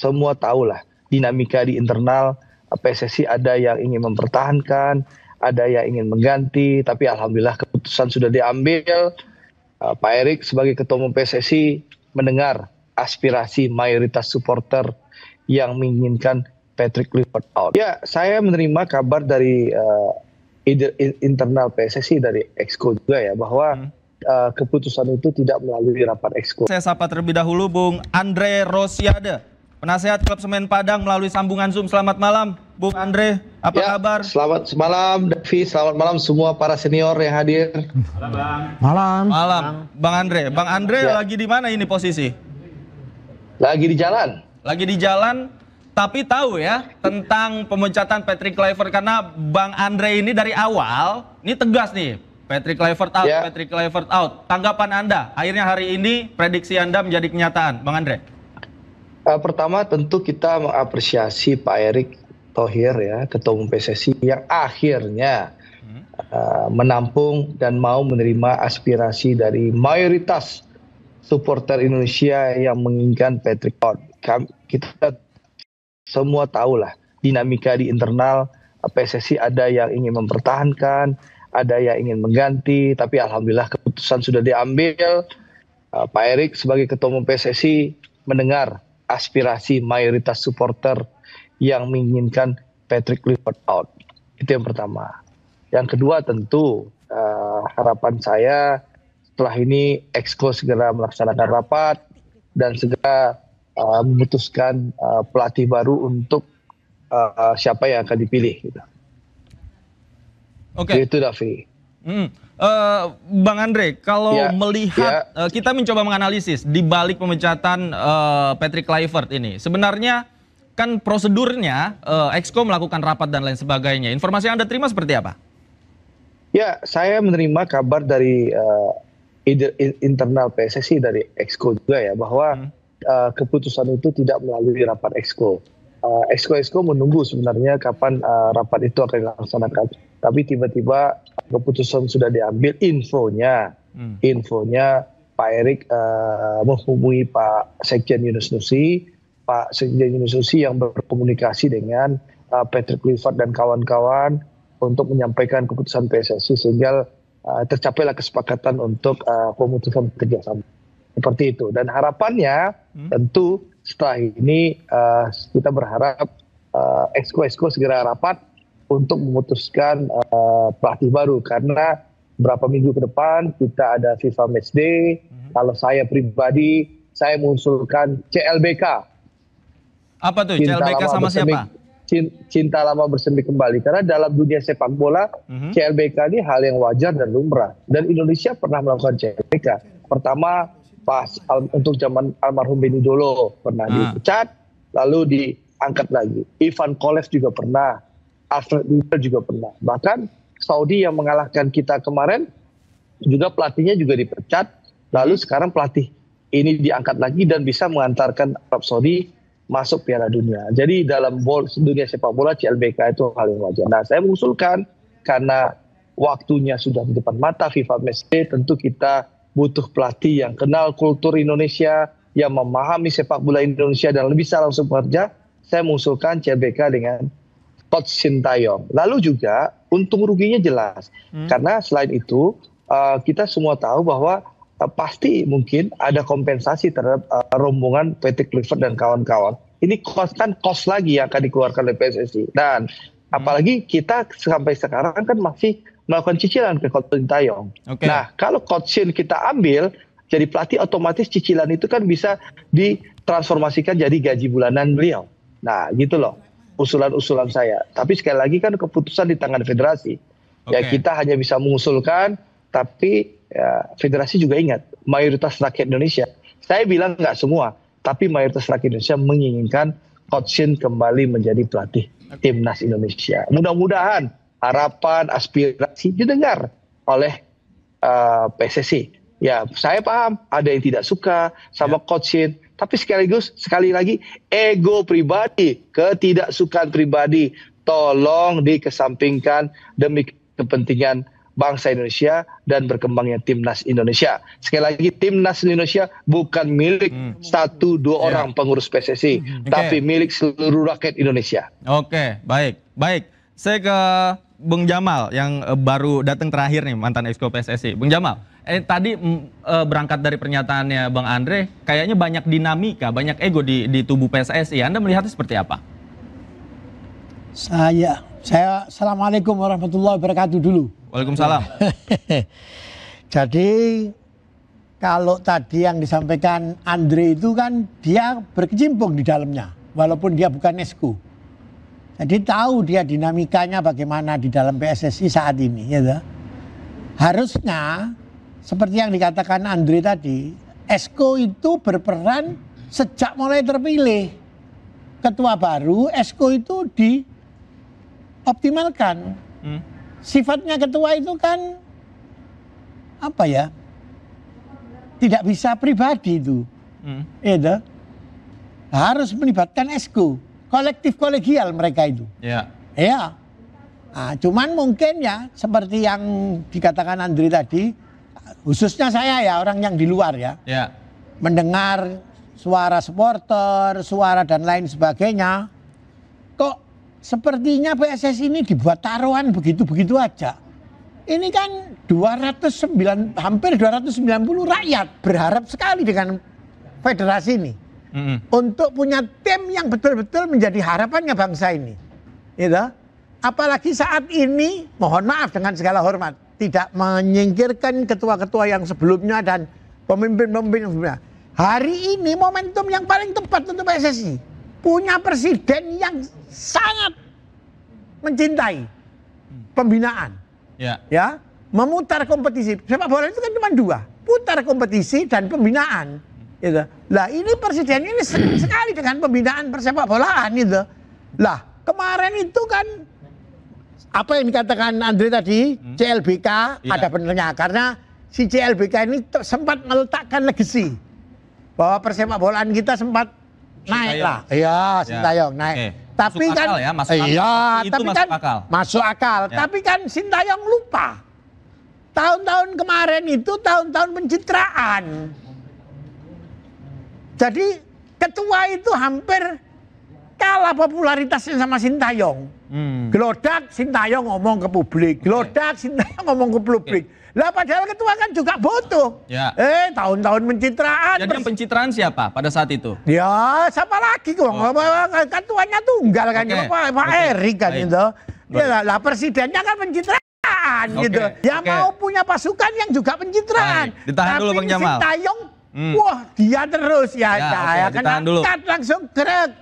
semua tahulah dinamika di internal PSSI, ada yang ingin mempertahankan, ada yang ingin mengganti, tapi alhamdulillah keputusan sudah diambil. Pak Erik sebagai Ketua Umum PSSI mendengar aspirasi mayoritas supporter yang menginginkan Patrick Kluivert out. Ya, saya menerima kabar dari internal PSSI, dari Exco juga ya, bahwa keputusan itu tidak melalui rapat Exco. Saya sapa terlebih dahulu Bung Andre Rosiade, penasehat Klub Semen Padang melalui sambungan Zoom. Selamat malam, Bung Andre. Apa kabar? Selamat malam, Davi. Selamat malam semua para senior yang hadir. Malam, Bang. Malam, Bang Andre. Bang Andre lagi di mana ini posisi? Lagi di jalan. Lagi di jalan, tapi tahu ya tentang pemecatan Patrick Kluivert, karena Bang Andre ini dari awal ini tegas nih. Patrick Kluivert out, Patrick Kluivert out. Tanggapan Anda, akhirnya hari ini prediksi Anda menjadi kenyataan, Bang Andre. Pertama tentu kita mengapresiasi Pak Erick Thohir ya, Ketua Umum PSSI yang akhirnya menampung dan mau menerima aspirasi dari mayoritas supporter Indonesia yang menginginkan Patrick out. Kita semua tahulah dinamika di internal PSSI, ada yang ingin mempertahankan, ada yang ingin mengganti, tapi alhamdulillah keputusan sudah diambil. Pak Erik sebagai Ketua Umum PSSI mendengar aspirasi mayoritas supporter yang menginginkan Patrick Kluivert out. Itu yang pertama. Yang kedua tentu harapan saya setelah ini Exco segera melaksanakan rapat dan segera memutuskan pelatih baru untuk siapa yang akan dipilih. Gitu. Oke. Itu Davi. Bang Andre, kalau melihat kita mencoba menganalisis di balik pemecatan Patrick Kluivert ini, sebenarnya kan prosedurnya Exco melakukan rapat dan lain sebagainya. Informasi yang Anda terima seperti apa? Ya, saya menerima kabar dari internal PSSI, dari Exco juga ya, bahwa keputusan itu tidak melalui rapat Exco. Exco menunggu sebenarnya kapan rapat itu akan dilaksanakan. Tapi tiba-tiba keputusan sudah diambil. Infonya Pak Erik menghubungi Pak Sekjen Yunus Nusi, Pak Sekjen Yunus Nusi yang berkomunikasi dengan Patrick Kluivert dan kawan-kawan untuk menyampaikan keputusan PSSI sehingga tercapailah kesepakatan untuk pemutusan kerjasama. Seperti itu. Dan harapannya tentu setelah ini kita berharap Exco segera rapat untuk memutuskan pelatih baru, karena beberapa minggu ke depan kita ada FIFA Matchday. Kalau saya pribadi, saya mengusulkan CLBK. Apa tuh CLBK sama siapa? Cinta lama bersemi kembali, karena dalam dunia sepak bola CLBK ini hal yang wajar dan lumrah, dan Indonesia pernah melakukan CLBK. Pertama pas untuk zaman almarhum Beni Dolo pernah dipecat, lalu diangkat lagi. Ivan Kolev juga pernah, Alfred Riedel juga pernah. Bahkan Saudi yang mengalahkan kita kemarin juga pelatihnya juga dipecat, lalu sekarang pelatih ini diangkat lagi dan bisa mengantarkan Arab Saudi masuk Piala Dunia. Jadi dalam dunia sepak bola CLBK itu hal yang wajar. Nah, saya mengusulkan karena waktunya sudah di depan mata FIFA Matchday, tentu kita butuh pelatih yang kenal kultur Indonesia, yang memahami sepak bola Indonesia dan bisa langsung bekerja. Saya mengusulkan CLBK dengan Coach Sintayong. Lalu juga untung ruginya jelas, karena selain itu kita semua tahu bahwa pasti mungkin ada kompensasi terhadap rombongan Patrick Kluivert dan kawan-kawan. Ini cost lagi yang akan dikeluarkan oleh PSSI. Dan apalagi kita sampai sekarang kan masih melakukan cicilan ke Coach Sintayong. Nah, kalau Coach Shin kita ambil jadi pelatih, otomatis cicilan itu kan bisa ditransformasikan jadi gaji bulanan beliau. Nah, gitu loh usulan-usulan saya. Tapi sekali lagi kan keputusan di tangan federasi. Ya, kita hanya bisa mengusulkan, tapi ya, federasi juga ingat mayoritas rakyat Indonesia. Saya bilang nggak semua, tapi mayoritas rakyat Indonesia menginginkan Coach Shin kembali menjadi pelatih timnas Indonesia. Mudah-mudahan harapan, aspirasi didengar oleh PSSI. Ya, saya paham ada yang tidak suka sama Coach Shin, tapi sekali lagi ego pribadi, ketidaksukaan pribadi tolong dikesampingkan demi kepentingan bangsa Indonesia dan berkembangnya timnas Indonesia. Sekali lagi, timnas Indonesia bukan milik 1-2 orang pengurus PSSI, tapi milik seluruh rakyat Indonesia. Oke, baik. Saya ke Bung Jamal yang baru datang terakhir nih, mantan Exco PSSI. Bung Jamal, tadi berangkat dari pernyataannya Bang Andre, kayaknya banyak dinamika, banyak ego di tubuh PSSI. Anda melihatnya seperti apa? Saya Assalamualaikum warahmatullahi wabarakatuh dulu. Waalaikumsalam. Jadi kalau tadi yang disampaikan Andre itu kan dia berkecimpung di dalamnya, walaupun dia bukan Exco. Jadi tahu dia dinamikanya bagaimana di dalam PSSI saat ini, ya. Harusnya seperti yang dikatakan Andre tadi, Exco itu berperan sejak mulai terpilih. Ketua baru, Exco itu dioptimalkan. Sifatnya ketua itu kan apa ya? Tidak bisa pribadi itu. Ya, harus melibatkan Exco. Kolektif kolegial mereka itu. Ya. Ya. Nah, cuman mungkin ya seperti yang dikatakan Andre tadi, khususnya saya ya orang yang di luar ya. Ya. Mendengar suara supporter, suara dan lain sebagainya. Kok sepertinya PSSI ini dibuat taruhan begitu-begitu aja. Ini kan hampir 290 rakyat berharap sekali dengan federasi ini. Untuk punya tim yang betul-betul menjadi harapannya bangsa ini. Gitu? Apalagi saat ini, mohon maaf dengan segala hormat, tidak menyingkirkan ketua-ketua yang sebelumnya dan pemimpin-pemimpin yang sebelumnya. Hari ini momentum yang paling tepat untuk PSSI. Punya presiden yang sangat mencintai pembinaan. Ya, memutar kompetisi. Sepak bola itu kan cuma dua, putar kompetisi dan pembinaan. Gitu. Lah ini presiden ini senang sekali dengan pembinaan persepak bolaan gitu. Lah kemarin itu kan apa yang dikatakan Andre tadi, CLBK ada benernya karena si CLBK ini sempat meletakkan legasi bahwa persepak bolaan kita sempat naik lah. Iya, Sintayong naik. Tapi masuk kan akal ya, masuk akal. iya, Itu tapi masuk kan akal. masuk akal. Ya. Tapi kan Sintayong lupa. Tahun-tahun kemarin itu tahun-tahun pencitraan. Jadi ketua itu hampir kalah popularitasnya sama Sintayong. Gelodak Sintayong ngomong ke publik, gelodak Sintayong ngomong ke publik. Lah padahal ketua kan juga butuh. Ya. Tahun-tahun pencitraan. Jadi yang pencitraan siapa pada saat itu? Ya siapa lagi kok? Ketuanya tunggal kan, Pak Erik kan gitu. Ya lah presidennya kan pencitraan gitu. Ya mau punya pasukan yang juga pencitraan. Ditahan dulu Bang Jamal. Sintayong, wah dia terus ya, ya kan langsung gerak.